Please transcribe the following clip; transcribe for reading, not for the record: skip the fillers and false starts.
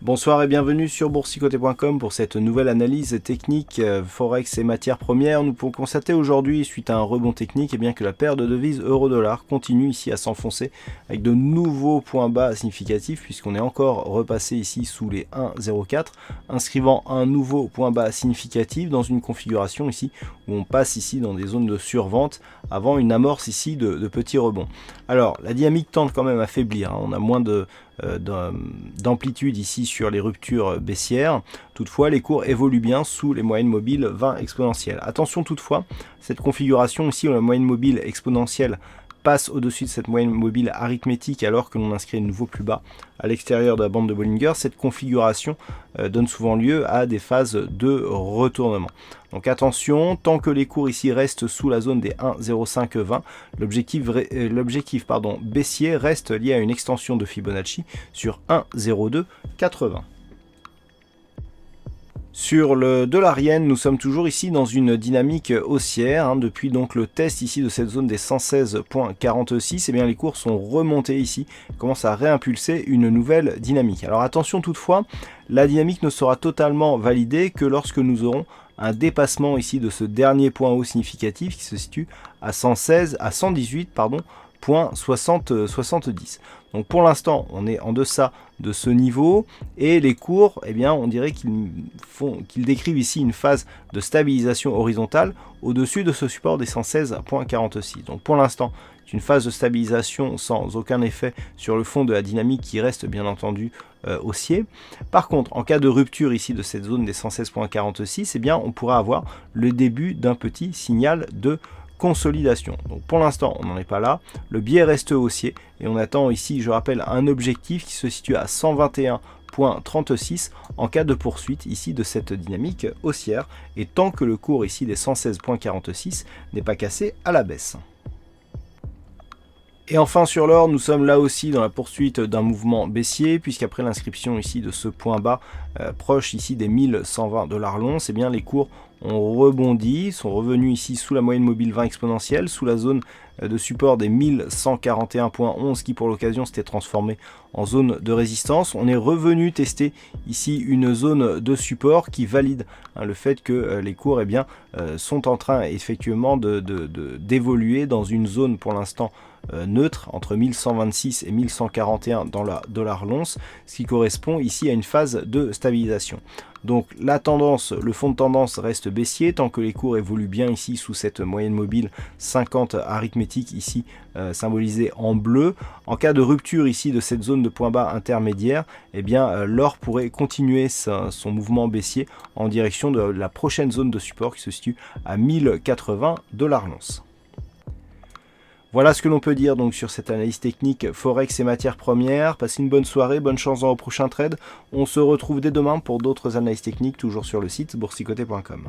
Bonsoir et bienvenue sur boursicoté.com pour cette nouvelle analyse technique Forex et matières premières. Nous pouvons constater aujourd'hui, suite à un rebond technique, bien que la paire de devises euro-dollar continue ici à s'enfoncer avec de nouveaux points bas significatifs puisqu'on est encore repassé ici sous les 1,04, inscrivant un nouveau point bas significatif dans une configuration ici où on passe ici dans des zones de survente avant une amorce ici de petits rebonds. Alors la dynamique tente quand même à faiblir, on a moins d'amplitude ici sur les ruptures baissières. Toutefois, les cours évoluent bien sous les moyennes mobiles 20 exponentielles. Attention toutefois, cette configuration ici où la moyenne mobile exponentielle passe au-dessus de cette moyenne mobile arithmétique alors que l'on inscrit de nouveau plus bas à l'extérieur de la bande de Bollinger, cette configuration donne souvent lieu à des phases de retournement. Donc attention, tant que les cours ici restent sous la zone des 1,0520, l'objectif baissier reste lié à une extension de Fibonacci sur 1,0280. Sur le dollar yen, nous sommes toujours ici dans une dynamique haussière, depuis donc le test ici de cette zone des 116,46, les cours sont remontés ici, commencent à réimpulser une nouvelle dynamique. Alors attention toutefois, la dynamique ne sera totalement validée que lorsque nous aurons un dépassement ici de ce dernier point haut significatif qui se situe à 118,70. Donc pour l'instant, on est en deçà de ce niveau et les cours, on dirait qu'ils décrivent ici une phase de stabilisation horizontale au-dessus de ce support des 116,46. Donc pour l'instant, c'est une phase de stabilisation sans aucun effet sur le fond de la dynamique qui reste bien entendu haussier. Par contre, en cas de rupture ici de cette zone des 116,46, on pourra avoir le début d'un petit signal de consolidation. Donc pour l'instant, on n'en est pas là. Le biais reste haussier et on attend ici, je rappelle, un objectif qui se situe à 121,36 en cas de poursuite ici de cette dynamique haussière et tant que le cours ici des 116,46 n'est pas cassé à la baisse. Et enfin sur l'or, nous sommes là aussi dans la poursuite d'un mouvement baissier, puisqu'après l'inscription ici de ce point bas proche ici des 1120 $ l'once, les cours ont rebondi, sont revenus ici sous la moyenne mobile 20 exponentielle, sous la zone de support des 1141,11 qui pour l'occasion s'était transformé en zone de résistance. On est revenu tester ici une zone de support qui valide le fait que les cours sont en train effectivement d'évoluer dans une zone pour l'instant neutre entre 1126 et 1141 $ l'once, ce qui correspond ici à une phase de stabilisation. Donc la tendance, le fond de tendance reste baissier tant que les cours évoluent bien ici sous cette moyenne mobile 50 arithmétique ici symbolisée en bleu. En cas de rupture ici de cette zone de point bas intermédiaire, l'or pourrait continuer son mouvement baissier en direction de la prochaine zone de support qui se situe à 1080 $ l'once. Voilà ce que l'on peut dire donc sur cette analyse technique Forex et matières premières. Passez une bonne soirée, bonne chance dans vos prochains trades. On se retrouve dès demain pour d'autres analyses techniques, toujours sur le site boursicoté.com.